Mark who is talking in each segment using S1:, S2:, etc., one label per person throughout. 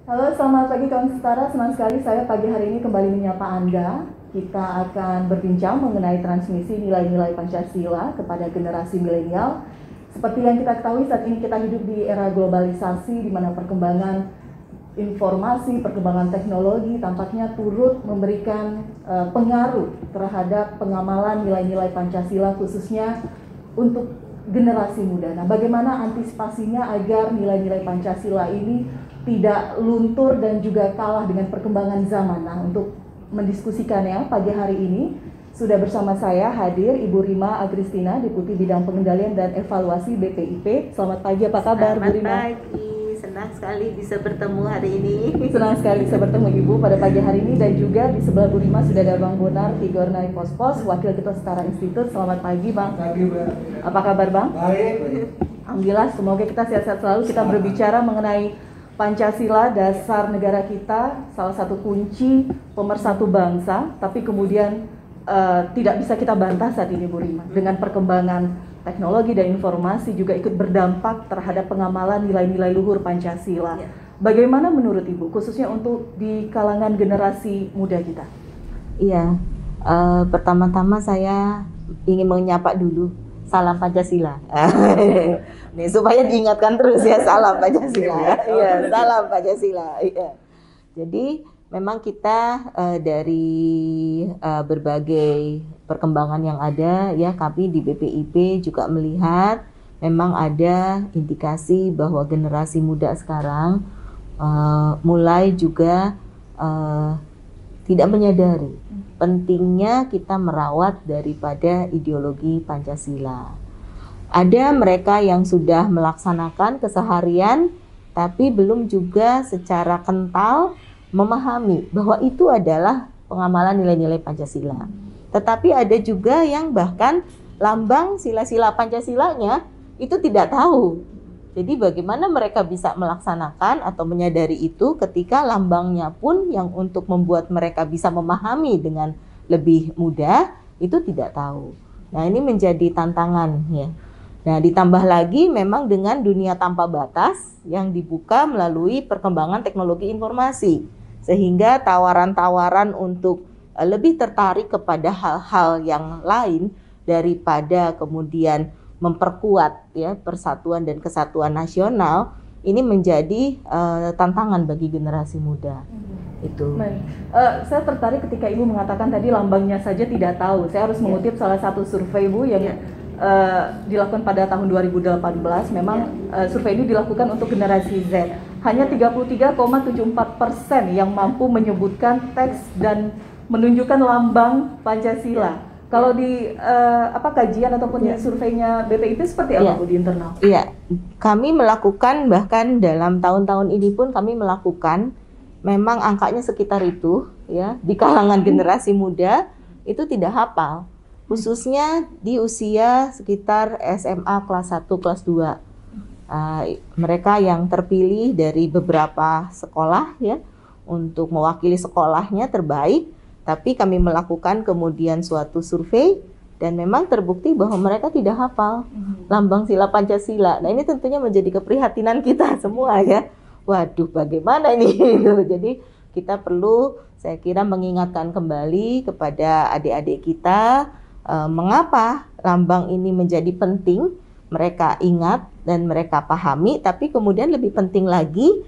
S1: Halo, selamat pagi kawan setara. Senang sekali saya pagi hari ini kembali menyapa Anda. Kita akan berbincang mengenai transmisi nilai-nilai Pancasila kepada generasi milenial. Seperti yang kita ketahui, saat ini kita hidup di era globalisasi di mana perkembangan informasi, perkembangan teknologi tampaknya turut memberikan pengaruh terhadap pengamalan nilai-nilai Pancasila khususnya untuk generasi muda. Nah, bagaimana antisipasinya agar nilai-nilai Pancasila ini tidak luntur dan juga kalah dengan perkembangan zaman. Nah, untuk mendiskusikannya pagi hari ini sudah bersama saya hadir Ibu Rima Agristina, Deputi Bidang Pengendalian dan Evaluasi BPIP. Selamat pagi, apa kabar Bu Rima?
S2: Selamat pagi, senang sekali bisa bertemu hari ini.
S1: Senang sekali bisa bertemu Ibu pada pagi hari ini, dan juga di sebelah Bu Rima sudah ada Bang Bonar Tigornai Pospos, Wakil Ketua Setara Institut. Selamat pagi Bang.
S3: Pagi, Mbak.
S1: Apa kabar Bang?
S3: Baik.
S1: Alhamdulillah, semoga kita sehat-sehat selalu. Kita berbicara mengenai Pancasila, dasar negara kita, salah satu kunci pemersatu bangsa, tapi kemudian tidak bisa kita bantah saat ini Bu Rima. Dengan perkembangan teknologi dan informasi juga ikut berdampak terhadap pengamalan nilai-nilai luhur Pancasila. Bagaimana menurut Ibu, khususnya untuk di kalangan generasi muda kita?
S2: Iya, pertama-tama saya ingin menyapa dulu, salam Pancasila. Nih supaya diingatkan terus ya, salam Pancasila. Iya, salam Pancasila. Iya. Jadi memang kita dari berbagai perkembangan yang ada ya, kami di BPIP juga melihat memang ada indikasi bahwa generasi muda sekarang mulai juga tidak menyadari pentingnya kita merawat daripada ideologi Pancasila. Ada mereka yang sudah melaksanakan keseharian tapi belum juga secara kental memahami bahwa itu adalah pengamalan nilai-nilai Pancasila. Tetapi ada juga yang bahkan lambang sila-sila Pancasilanya itu tidak tahu. Jadi bagaimana mereka bisa melaksanakan atau menyadari itu ketika lambangnya pun yang untuk membuat mereka bisa memahami dengan lebih mudah itu tidak tahu. Nah, ini menjadi tantangan ya. Nah, ditambah lagi memang dengan dunia tanpa batas yang dibuka melalui perkembangan teknologi informasi, sehingga tawaran-tawaran untuk lebih tertarik kepada hal-hal yang lain daripada kemudian memperkuat ya persatuan dan kesatuan nasional ini menjadi tantangan bagi generasi muda. Itu.
S1: Saya tertarik ketika Ibu mengatakan tadi lambangnya saja tidak tahu. Saya harus mengutip salah satu survei Bu yang dilakukan pada tahun 2018. Memang survei ini dilakukan untuk generasi Z. Hanya 33,74% yang mampu menyebutkan teks dan menunjukkan lambang Pancasila. Kalau di kajian ataupun di surveinya BPIP seperti apa Bu di internal?
S2: Iya, kami melakukan bahkan dalam tahun-tahun ini pun kami melakukan, memang angkanya sekitar itu ya, di kalangan generasi muda itu tidak hafal, khususnya di usia sekitar SMA kelas 1, kelas 2. Mereka yang terpilih dari beberapa sekolah ya untuk mewakili sekolahnya terbaik. Tapi kami melakukan kemudian suatu survei dan memang terbukti bahwa mereka tidak hafal lambang sila Pancasila. Nah, ini tentunya menjadi keprihatinan kita semua ya. Waduh, bagaimana ini? Jadi kita perlu, saya kira, mengingatkan kembali kepada adik-adik kita mengapa lambang ini menjadi penting. Mereka ingat dan mereka pahami, tapi kemudian lebih penting lagi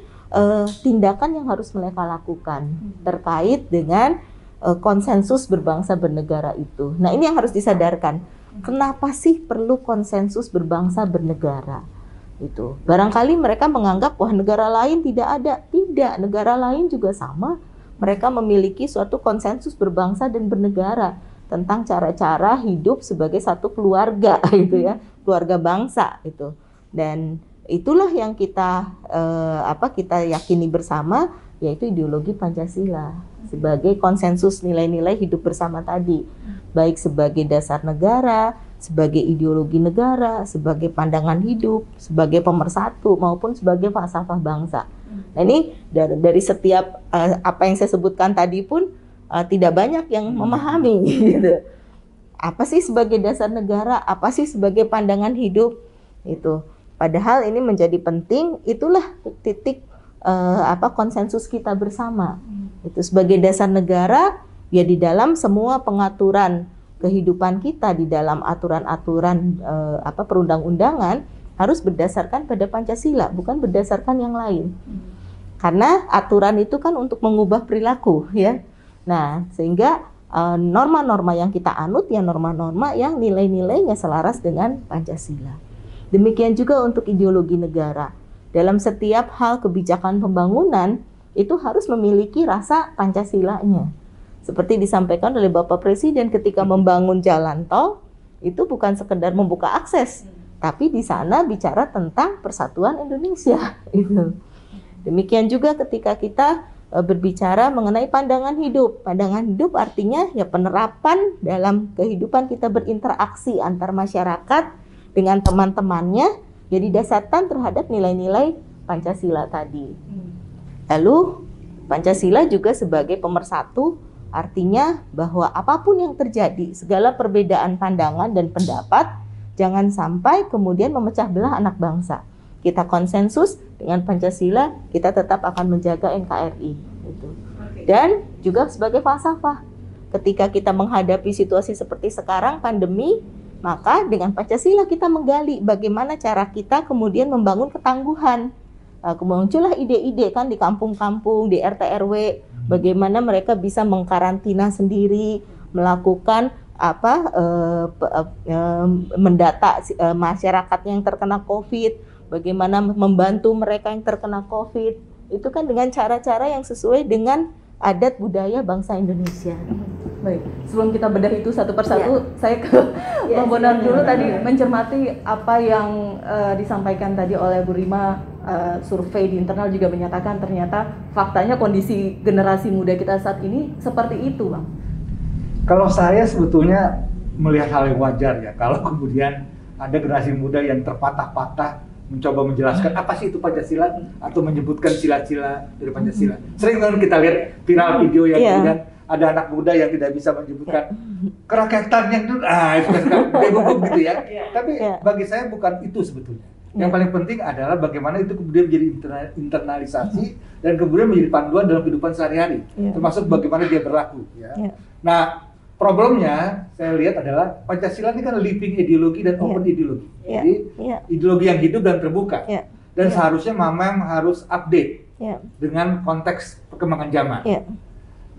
S2: tindakan yang harus mereka lakukan terkait dengan konsensus berbangsa bernegara itu. Nah, ini yang harus disadarkan. Kenapa sih perlu konsensus berbangsa bernegara? Itu. Barangkali mereka menganggap wah negara lain tidak ada. Tidak, negara lain juga sama. Mereka memiliki suatu konsensus berbangsa dan bernegara tentang cara-cara hidup sebagai satu keluarga gitu ya, keluarga bangsa itu. Dan itulah yang kita kita yakini bersama, yaitu ideologi Pancasila sebagai konsensus nilai-nilai hidup bersama tadi, baik sebagai dasar negara, sebagai ideologi negara, sebagai pandangan hidup, sebagai pemersatu maupun sebagai falsafah bangsa. Nah, ini dari setiap apa yang saya sebutkan tadi pun tidak banyak yang memahami gitu. Apa sih sebagai dasar negara, apa sih sebagai pandangan hidup itu. Padahal ini menjadi penting, itulah titik konsensus kita bersama. Itu sebagai dasar negara, ya di dalam semua pengaturan kehidupan kita, di dalam aturan-aturan perundang-undangan harus berdasarkan pada Pancasila, bukan berdasarkan yang lain. Karena aturan itu kan untuk mengubah perilaku, ya. Nah, sehingga norma-norma yang kita anut ya norma-norma yang nilai-nilainya selaras dengan Pancasila. Demikian juga untuk ideologi negara. Dalam setiap hal kebijakan pembangunan itu harus memiliki rasa Pancasilanya. Seperti disampaikan oleh Bapak Presiden ketika membangun jalan tol, itu bukan sekedar membuka akses, tapi di sana bicara tentang persatuan Indonesia. Demikian juga ketika kita berbicara mengenai pandangan hidup. Pandangan hidup artinya ya penerapan dalam kehidupan kita berinteraksi antar masyarakat dengan teman-temannya, jadi didasarkan terhadap nilai-nilai Pancasila tadi. Lalu Pancasila juga sebagai pemersatu, artinya bahwa apapun yang terjadi, segala perbedaan pandangan dan pendapat, jangan sampai kemudian memecah belah anak bangsa. Kita konsensus dengan Pancasila, kita tetap akan menjaga NKRI. Dan juga sebagai falsafah, ketika kita menghadapi situasi seperti sekarang, pandemi, maka dengan Pancasila kita menggali bagaimana cara kita kemudian membangun ketangguhan. Muncullah ide-ide kan di kampung-kampung, di RT RW, bagaimana mereka bisa mengkarantina sendiri, melakukan mendata masyarakat yang terkena COVID, bagaimana membantu mereka yang terkena COVID, itu kan dengan cara-cara yang sesuai dengan adat budaya bangsa Indonesia.
S1: Baik, sebelum kita bedah itu satu persatu, saya ke Bang Bonar dulu tadi mencermati apa yang disampaikan tadi oleh Bu Rima. Survei di internal juga menyatakan ternyata faktanya kondisi generasi muda kita saat ini seperti itu, Bang.
S3: Kalau saya sebetulnya melihat hal yang wajar ya, kalau kemudian ada generasi muda yang terpatah-patah mencoba menjelaskan apa sih itu Pancasila atau menyebutkan sila-sila dari Pancasila. Sering kan kita lihat viral video yang kemudian ada anak muda yang tidak bisa menyebutkan kerakyatan yang itu kan gitu ya. Tapi bagi saya bukan itu sebetulnya. Yang paling penting adalah bagaimana itu kemudian menjadi internalisasi dan kemudian menjadi panduan dalam kehidupan sehari-hari, termasuk bagaimana dia berlaku. Ya. Nah, problemnya saya lihat adalah Pancasila ini kan living ideologi dan open ideologi. Jadi ideologi yang hidup dan terbuka. Dan seharusnya memang harus update dengan konteks perkembangan zaman.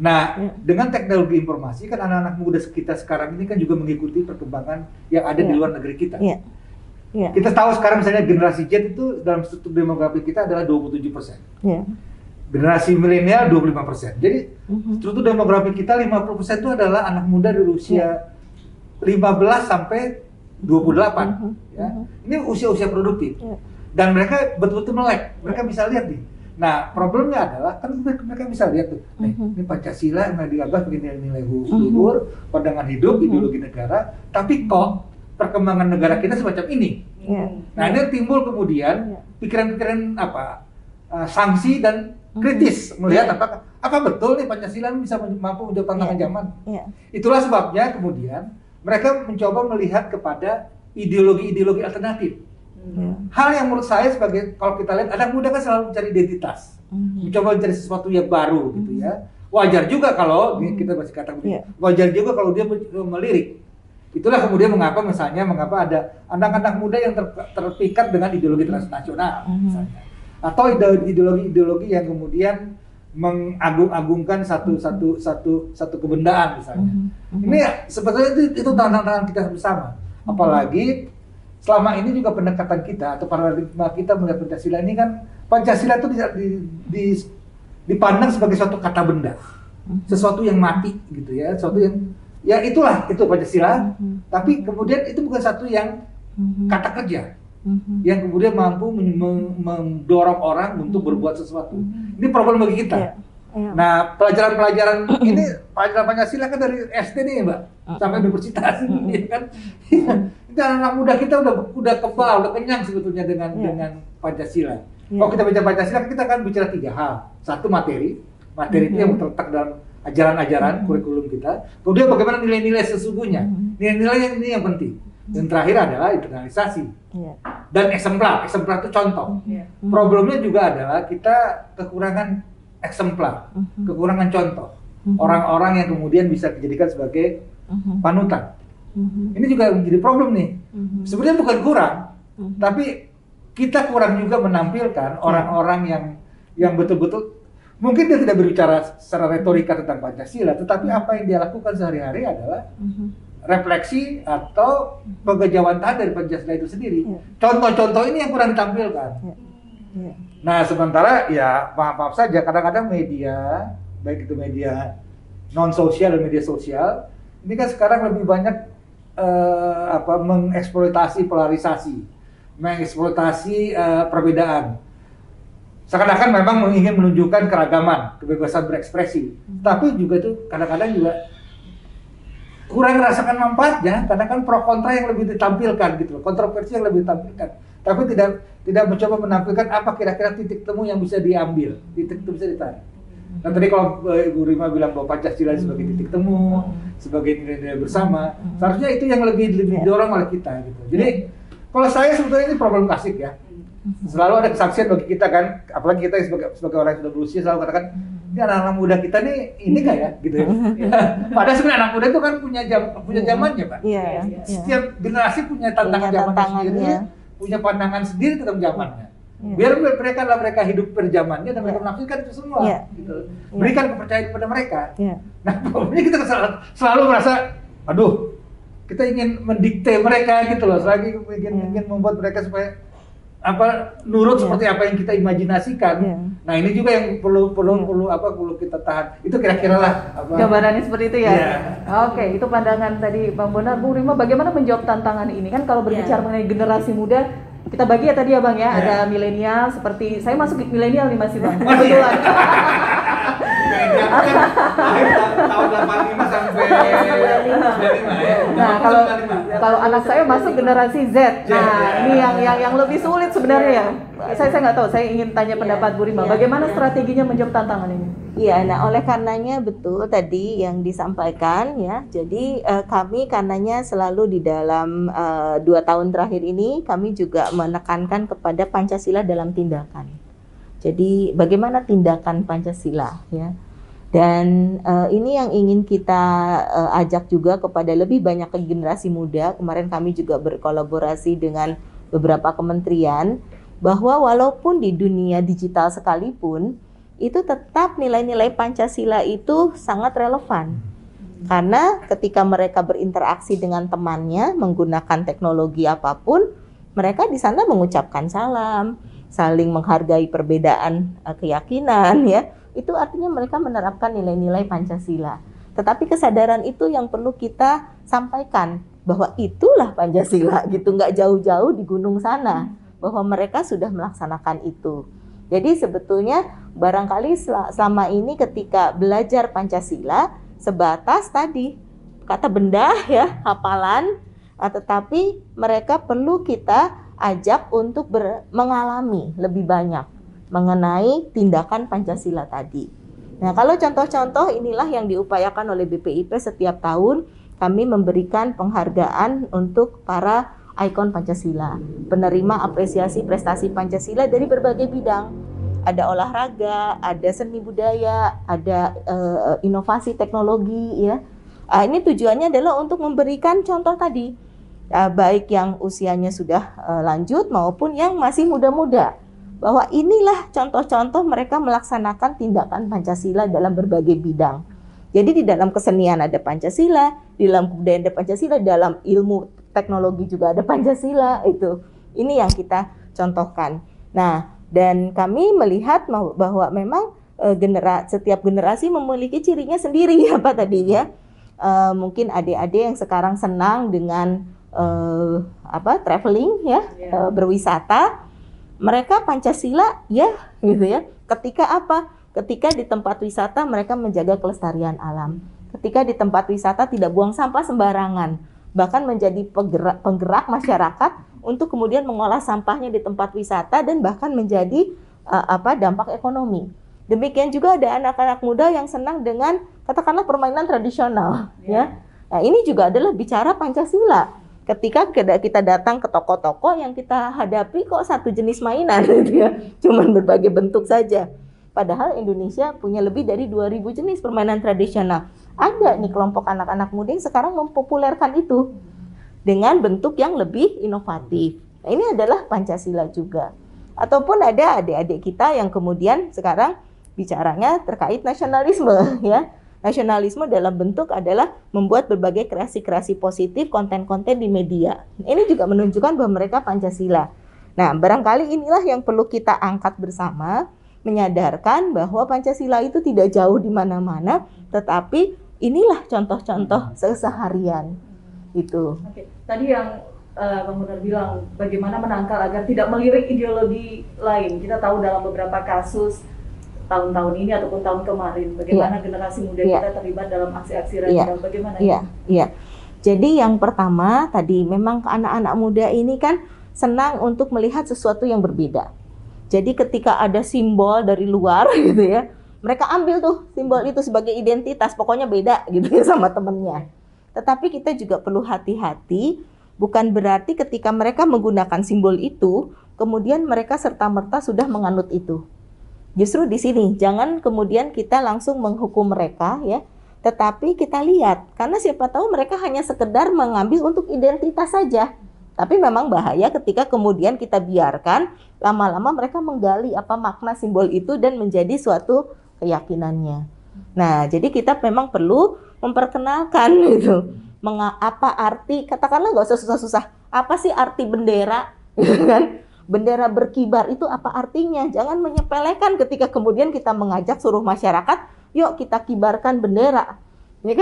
S3: Nah, dengan teknologi informasi kan anak-anak muda kita sekarang ini kan juga mengikuti perkembangan yang ada di luar negeri kita. Kita tahu sekarang misalnya generasi Z itu dalam struktur demografi kita adalah 27%. Generasi milenial 25%. Jadi struktur demografi kita 50% itu adalah anak muda dari usia 15 sampai 28. Ya. Ini usia-usia produktif. Dan mereka betul-betul melek. Mereka bisa lihat nih. Nah, problemnya adalah kan mereka bisa lihat tuh. Ini Pancasila yang digagas begini nilai luhur, pandangan hidup, ideologi negara, tapi kok perkembangan negara kita semacam ini. Nah, ini timbul kemudian pikiran-pikiran sanksi dan kritis melihat apa betul nih Pancasila bisa mampu menjawab tantangan zaman. Itulah sebabnya kemudian mereka mencoba melihat kepada ideologi-ideologi alternatif. Hal yang menurut saya sebagai kalau kita lihat anak muda kan selalu mencari identitas, mencoba mencari sesuatu yang baru gitu ya. Wajar juga kalau kita masih katakan wajar juga kalau dia melirik. Itulah kemudian mengapa ada anak-anak muda yang terpikat dengan ideologi transnasional misalnya. Atau ideologi-ideologi yang kemudian mengagung-agungkan satu kebendaan misalnya. Ini sebetulnya itu tantangan kita bersama. Apalagi selama ini juga pendekatan kita atau paradigma kita melihat Pancasila ini kan Pancasila itu dipandang sebagai suatu kata benda, sesuatu yang mati gitu ya, sesuatu yang ya itu Pancasila, tapi kemudian itu bukan satu yang kata kerja, yang kemudian mampu mendorong orang untuk berbuat sesuatu. Ini problem bagi kita. Nah, pelajaran-pelajaran ini, pelajaran Pancasila kan dari SD nih Mbak, sampai universitas, ya kan? Itu anak muda kita udah kebal, udah kenyang sebetulnya dengan Pancasila. Kalau kita baca Pancasila, kita akan bicara 3 hal. Satu materi itu yang terletak dalam ajaran-ajaran kurikulum kita. Kemudian bagaimana nilai-nilai sesungguhnya, nilai-nilai yang ini yang penting. Dan terakhir adalah internalisasi.
S2: Ya.
S3: Dan eksemplar itu contoh. Problemnya juga adalah kita kekurangan eksemplar, kekurangan contoh. Orang-orang yang kemudian bisa dijadikan sebagai panutan. Ini juga menjadi problem nih. Sebenarnya bukan kurang, tapi kita kurang juga menampilkan orang-orang yang betul-betul mungkin dia tidak berbicara secara retorika tentang Pancasila, tetapi apa yang dia lakukan sehari-hari adalah refleksi atau pengejawantahan dari Pancasila itu sendiri. Contoh-contoh ini yang kurang ditampilkan. Nah, sementara ya maaf saja kadang-kadang media, baik itu media non sosial dan media sosial, ini kan sekarang lebih banyak mengeksploitasi polarisasi, mengeksploitasi perbedaan. Seakan-akan memang ingin menunjukkan keragaman, kebebasan berekspresi, tapi juga itu kadang-kadang juga kurang merasakan manfaatnya, karena kan pro kontra yang lebih ditampilkan gitu, kontroversi yang lebih ditampilkan, tapi tidak mencoba menampilkan apa kira-kira titik temu yang bisa diambil, titik temu bisa ditarik. Nah tadi kalau Ibu Rima bilang bahwa Pancasila sebagai titik temu, sebagai nilai-nilai bersama, seharusnya itu yang lebih didorong oleh kita gitu. Jadi kalau saya sebetulnya ini problem klasik ya. Selalu ada kesaksian bagi kita kan, apalagi kita sebagai orang yang sudah berusia selalu katakan, ini anak-anak muda kita nih ini nggak ya, gitu ya. Padahal sebenarnya anak muda itu kan punya zamannya, Pak. Setiap generasi punya tantangan zamannya sendiri, punya pandangan sendiri tentang zamannya. Biar mereka hidup per zamannya dan mereka menafsirkan itu semua, gitu. Berikan kepercayaan kepada mereka. Nah, pokoknya kita selalu merasa, aduh, kita ingin mendikte mereka gitu loh, selagi ingin membuat mereka supaya nurut seperti apa yang kita imajinasikan. Nah ini juga yang perlu kita tahan. Itu kira-kira lah
S1: gambarannya seperti itu ya. Oke, itu pandangan tadi Bang Bonar. Bu Rima, bagaimana menjawab tantangan ini? Kan kalau berbicara mengenai generasi muda, kita bagi ya tadi ya Bang ya, ada milenial, seperti saya masuk milenial nih masih Bang. Kebetulan.
S3: Tahun 85 sampai 95 ya.
S1: Nah, kalau anak saya masuk generasi Z. Nah, ini yang lebih sulit sebenarnya ya. Saya nggak tahu, saya ingin tanya pendapat Bu Rima. Bagaimana strateginya menjawab tantangan ini?
S2: Iya, nah oleh karenanya betul tadi yang disampaikan ya. Jadi kami karenanya selalu di dalam 2 tahun terakhir ini kami juga menekankan kepada Pancasila dalam tindakan. Jadi bagaimana tindakan Pancasila ya. Dan ini yang ingin kita ajak juga kepada lebih banyak generasi muda. Kemarin kami juga berkolaborasi dengan beberapa kementerian bahwa walaupun di dunia digital sekalipun itu tetap nilai-nilai Pancasila itu sangat relevan. Karena ketika mereka berinteraksi dengan temannya menggunakan teknologi apapun, mereka di sana mengucapkan salam, saling menghargai perbedaan keyakinan ya. Itu artinya mereka menerapkan nilai-nilai Pancasila. Tetapi kesadaran itu yang perlu kita sampaikan bahwa itulah Pancasila gitu, nggak jauh-jauh di gunung sana, bahwa mereka sudah melaksanakan itu. Jadi sebetulnya barangkali selama ini ketika belajar Pancasila sebatas tadi kata benda ya, hafalan, tetapi mereka perlu kita ajak untuk mengalami lebih banyak mengenai tindakan Pancasila tadi. Nah, kalau contoh-contoh inilah yang diupayakan oleh BPIP setiap tahun, kami memberikan penghargaan untuk para ikon Pancasila, penerima apresiasi prestasi Pancasila dari berbagai bidang. Ada olahraga, ada seni budaya, ada inovasi teknologi ya. Ini tujuannya adalah untuk memberikan contoh tadi, baik yang usianya sudah lanjut maupun yang masih muda-muda. Bahwa inilah contoh-contoh mereka melaksanakan tindakan Pancasila dalam berbagai bidang. Jadi di dalam kesenian ada Pancasila, di dalam kebudayaan ada Pancasila, dalam ilmu teknologi juga ada Pancasila itu. Ini yang kita contohkan. Nah, dan kami melihat bahwa memang setiap generasi memiliki cirinya sendiri apa tadi ya. Mungkin adik-adik yang sekarang senang dengan traveling ya, berwisata. Mereka Pancasila ya gitu ya. Ketika apa? Ketika di tempat wisata mereka menjaga kelestarian alam. Ketika di tempat wisata tidak buang sampah sembarangan. Bahkan menjadi penggerak masyarakat untuk kemudian mengolah sampahnya di tempat wisata dan bahkan menjadi dampak ekonomi. Demikian juga ada anak-anak muda yang senang dengan katakanlah permainan tradisional ya. Nah, ini juga adalah bicara Pancasila. ketika kita datang ke toko-toko yang kita hadapi kok satu jenis mainan gitu ya, cuman berbagai bentuk saja. Padahal Indonesia punya lebih dari 2000 jenis permainan tradisional. Ada nih kelompok anak-anak muda yang sekarang mempopulerkan itu dengan bentuk yang lebih inovatif. Nah, ini adalah Pancasila juga. Ataupun ada adik-adik kita yang kemudian sekarang bicaranya terkait nasionalisme ya. Nasionalisme dalam bentuk adalah membuat berbagai kreasi-kreasi positif, konten-konten di media. Ini juga menunjukkan bahwa mereka Pancasila. Nah, barangkali inilah yang perlu kita angkat bersama, menyadarkan bahwa Pancasila itu tidak jauh di mana-mana, tetapi inilah contoh-contoh seharian. Itu.
S1: Oke. Tadi yang Bang Bonar bilang, bagaimana menangkal agar tidak melirik ideologi lain. Kita tahu dalam beberapa kasus tahun-tahun ini ataupun tahun kemarin, bagaimana generasi muda kita terlibat dalam aksi-aksi radikal, bagaimana?
S2: Iya. Jadi yang pertama tadi memang anak-anak muda ini kan senang untuk melihat sesuatu yang berbeda. Jadi ketika ada simbol dari luar gitu ya, mereka ambil tuh simbol itu sebagai identitas, pokoknya beda gitu ya sama temennya. Tetapi kita juga perlu hati-hati, bukan berarti ketika mereka menggunakan simbol itu, kemudian mereka serta-merta sudah menganut itu. Justru di sini, jangan kemudian kita langsung menghukum mereka ya, tetapi kita lihat, karena siapa tahu mereka hanya sekedar mengambil untuk identitas saja. Tapi memang bahaya ketika kemudian kita biarkan, lama-lama mereka menggali apa makna simbol itu dan menjadi suatu keyakinannya. Nah, jadi kita memang perlu memperkenalkan gitu, apa arti, katakanlah nggak usah susah-susah, apa sih arti bendera, gitu kan? Bendera berkibar itu apa artinya? Jangan menyepelekan ketika kemudian kita mengajak seluruh masyarakat, yuk kita kibarkan bendera. Ini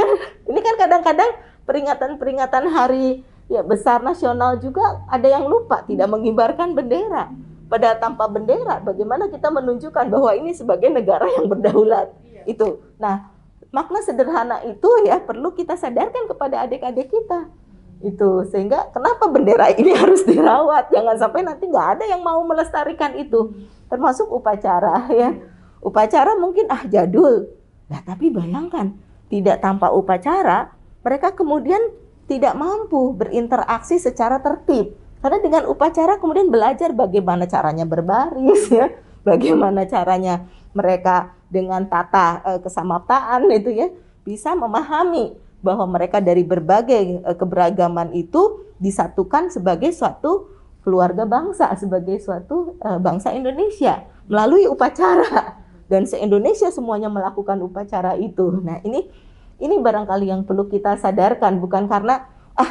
S2: kan kadang-kadang peringatan-peringatan hari ya besar nasional juga ada yang lupa tidak mengibarkan bendera. Padahal tanpa bendera, bagaimana kita menunjukkan bahwa ini sebagai negara yang berdaulat? Itu. Nah, makna sederhana itu ya perlu kita sadarkan kepada adik-adik kita. Itu sehingga kenapa bendera ini harus dirawat, jangan sampai nanti nggak ada yang mau melestarikan itu, termasuk upacara ya. Upacara mungkin jadul, nah tapi bayangkan tidak tanpa upacara mereka kemudian tidak mampu berinteraksi secara tertib, karena dengan upacara kemudian belajar bagaimana caranya berbaris ya, bagaimana caranya mereka dengan tata kesamaptaan itu ya bisa memahami bahwa mereka dari berbagai keberagaman itu disatukan sebagai suatu keluarga bangsa, sebagai suatu bangsa Indonesia melalui upacara, dan se-Indonesia semuanya melakukan upacara itu. Nah, ini barangkali yang perlu kita sadarkan, bukan karena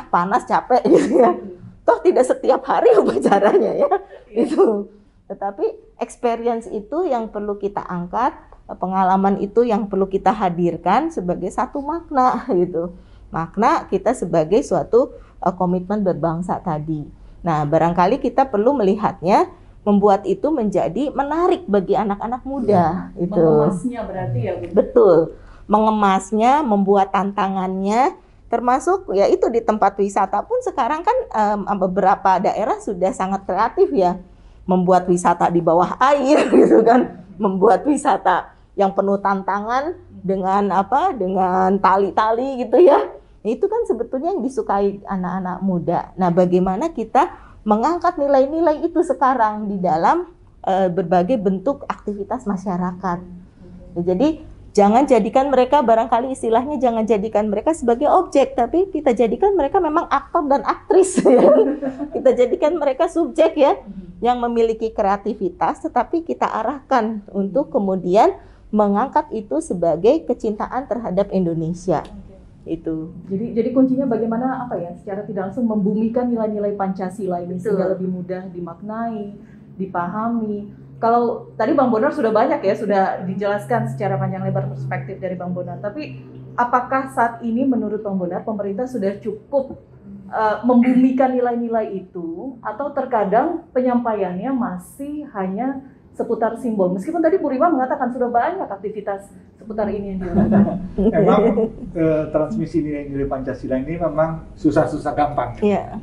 S2: panas capek gitu ya. Toh tidak setiap hari upacaranya ya. Itu. Tetapi experience itu yang perlu kita angkat, pengalaman itu yang perlu kita hadirkan sebagai satu makna gitu. Makna kita sebagai suatu komitmen berbangsa tadi. Nah, barangkali kita perlu melihatnya, membuat itu menjadi menarik bagi anak-anak muda. Itu.
S1: Mengemasnya berarti ya, Bu?
S2: Betul. Mengemasnya, membuat tantangannya, termasuk ya itu di tempat wisata pun sekarang kan beberapa daerah sudah sangat kreatif ya. Membuat wisata di bawah air gitu kan. Membuat wisata yang penuh tantangan dengan dengan tali-tali gitu ya. Itu kan sebetulnya yang disukai anak-anak muda. Nah, bagaimana kita mengangkat nilai-nilai itu sekarang di dalam berbagai bentuk aktivitas masyarakat. Jadi jangan jadikan mereka, barangkali istilahnya jangan jadikan mereka sebagai objek, tapi kita jadikan mereka memang aktor dan aktris ya. Kita jadikan mereka subjek ya, yang memiliki kreativitas, tetapi kita arahkan untuk kemudian mengangkat itu sebagai kecintaan terhadap Indonesia. Itu.
S1: Jadi kuncinya bagaimana secara tidak langsung membumikan nilai-nilai Pancasila ini sehingga lebih mudah dimaknai, dipahami. Kalau tadi Bang Bonar sudah banyak ya, sudah dijelaskan secara panjang lebar perspektif dari Bang Bonar. Tapi apakah saat ini menurut Bang Bonar pemerintah sudah cukup membumikan nilai-nilai itu, atau terkadang penyampaiannya masih hanya seputar simbol? Meskipun tadi Bu Rima mengatakan sudah banyak aktivitas seputar ini yang dilakukan.
S3: Memang transmisi nilai-nilai Pancasila ini memang susah-susah gampang.
S2: Iya.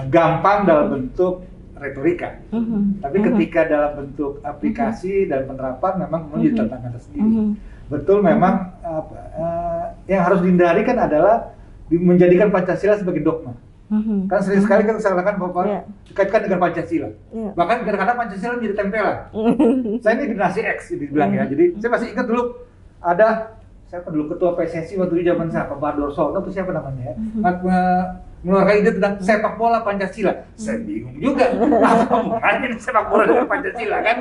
S3: Gampang dalam bentuk retorika, tapi ketika dalam bentuk aplikasi dan penerapan memang menjadi tantangan tersendiri. Betul, memang yang harus dihindari kan adalah menjadikan Pancasila sebagai dogma. Kan sering sekali kan misalkan Bapak
S2: Iya.
S3: dikaitkan dengan Pancasila.
S2: Iya.
S3: Bahkan kadang-kadang Pancasila menjadi tempelan. Saya ini generasi X dibilang ya. Jadi saya masih ingat dulu ada siapa dulu ketua PSSI waktu itu zaman siapa Pak Dorsono atau siapa namanya ya. Mengeluarkan ide tentang sepak bola Pancasila. Saya bingung juga. Apa hubungannya sepak bola dengan Pancasila kan?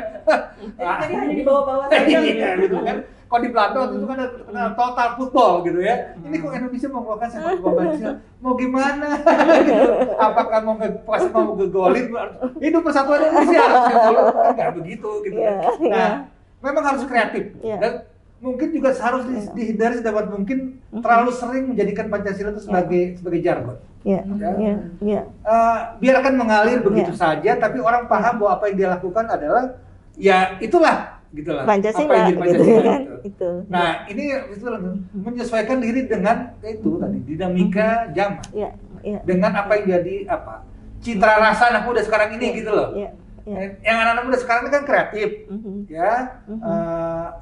S1: Jadi hanya di bawah-bawah saja.
S3: Iya gitu kan. Kalau di Belanda waktu itu kan ada total football gitu ya. Ini kok Indonesia mau mengeluarkan sepak bola Pancasila? Mau gimana? Gitu. Apakah pas mau ngegolin hidup persatuan Indonesia? Kan nggak begitu gitu kan. Nah, memang harus kreatif dan mungkin juga harus dihindari sedapat mungkin terlalu sering menjadikan Pancasila itu sebagai jargon. Biarkan mengalir begitu saja, tapi orang paham bahwa apa yang dia lakukan adalah ya itulah gitulah
S2: Pancasila,
S3: apa yang jadi Pancasila
S2: gitu kan?
S3: gitu.
S2: Itu.
S3: Nah ini itu menyesuaikan diri dengan itu tadi dinamika zaman, dengan apa yang jadi apa citra rasa anak muda sekarang ini gitu loh. Yang anak-anak muda sekarang ini kan kreatif, ya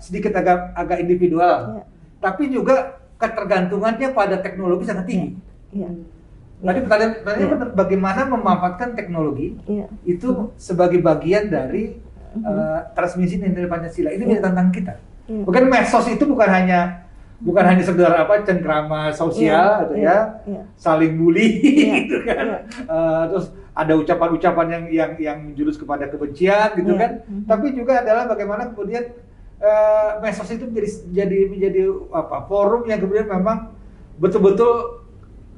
S3: sedikit agak individual, tapi juga ketergantungannya pada teknologi sangat tinggi. Tadi pertanyaannya benar, bagaimana memanfaatkan teknologi itu sebagai bagian dari transmisi nilai Pancasila. Ini menjadi tantangan kita. Bukan medsos itu bukan hanya sekedar apa cengkrama sosial gitu ya, saling bully gitu kan. Terus ada ucapan-ucapan yang menjurus kepada kebencian gitu kan. Tapi juga adalah bagaimana kemudian medsos itu menjadi apa forum yang kemudian memang betul-betul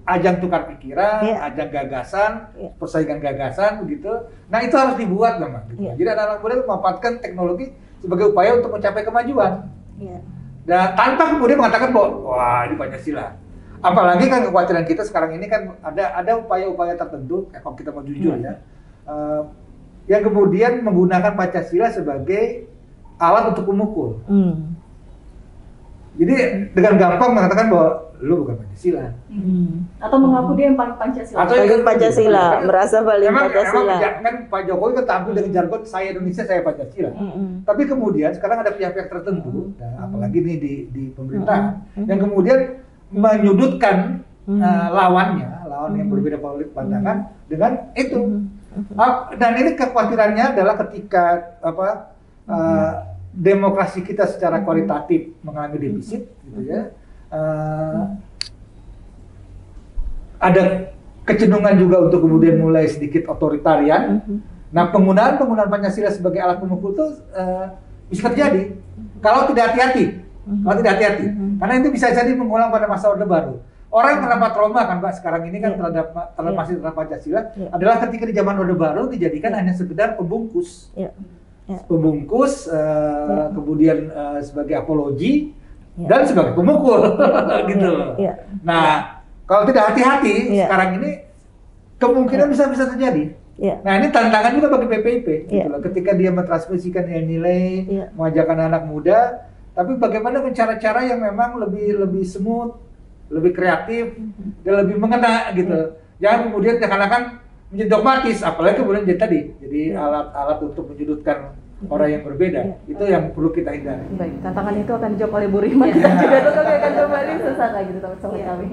S3: ajang tukar pikiran, ajang gagasan, persaingan gagasan begitu. Nah itu harus dibuat memang. Gitu. Jadi anak-anak muda memanfaatkan teknologi sebagai upaya untuk mencapai kemajuan. Dan tanpa kemudian mengatakan bahwa wah ini Pancasila. Apalagi kan kekhawatiran kita sekarang ini kan ada upaya-upaya tertentu, kalau kita mau jujur ya, yang kemudian menggunakan Pancasila sebagai alat untuk memukul. Jadi dengan gampang mengatakan bahwa lu bukan Pancasila.
S1: Atau mengaku dia yang paling Pancasila.
S3: Atau
S2: paling Pancasila, merasa paling Pancasila.
S3: Kan Pak Jokowi kan tampil dengan jargon saya Indonesia, saya Pancasila. Tapi kemudian sekarang ada pihak-pihak tertentu, apalagi nih di pemerintah, yang kemudian menyudutkan lawan yang berbeda politik pandangan dengan itu. Dan ini kekhawatirannya adalah ketika demokrasi kita secara kualitatif mengalami defisit, gitu ya. Ada kecenderungan juga untuk kemudian mulai sedikit otoritarian. Nah, penggunaan Pancasila sebagai alat pemukul itu bisa terjadi kalau tidak hati-hati. Karena itu bisa jadi mengulang pada masa Orde Baru. Orang kenapa trauma kan Pak sekarang ini kan terhadap masih terhadap Pancasila adalah ketika di zaman Orde Baru dijadikan hanya sekedar pembungkus. Pembungkus, kemudian sebagai apologi dan sebagai pemukul, gitu loh. Nah, kalau tidak hati-hati sekarang ini kemungkinan bisa terjadi. Nah, ini tantangan juga bagi PPIP, gitu loh. Ketika dia mentransmisikan nilai, mengajarkan anak muda, tapi bagaimana dengan cara-cara yang memang lebih smooth, lebih kreatif, dan lebih mengena, gitu. Jangan kemudian seakan-akan menjadi dogmatis, apalagi kemudian jadi alat-alat untuk menyudutkan orang yang berbeda. Itu yang perlu kita hindari.
S1: Baik, tantangan itu akan dijawab oleh Bu Rima. Kita juga kami akan kembali sesaat lagi tetap bersama kami.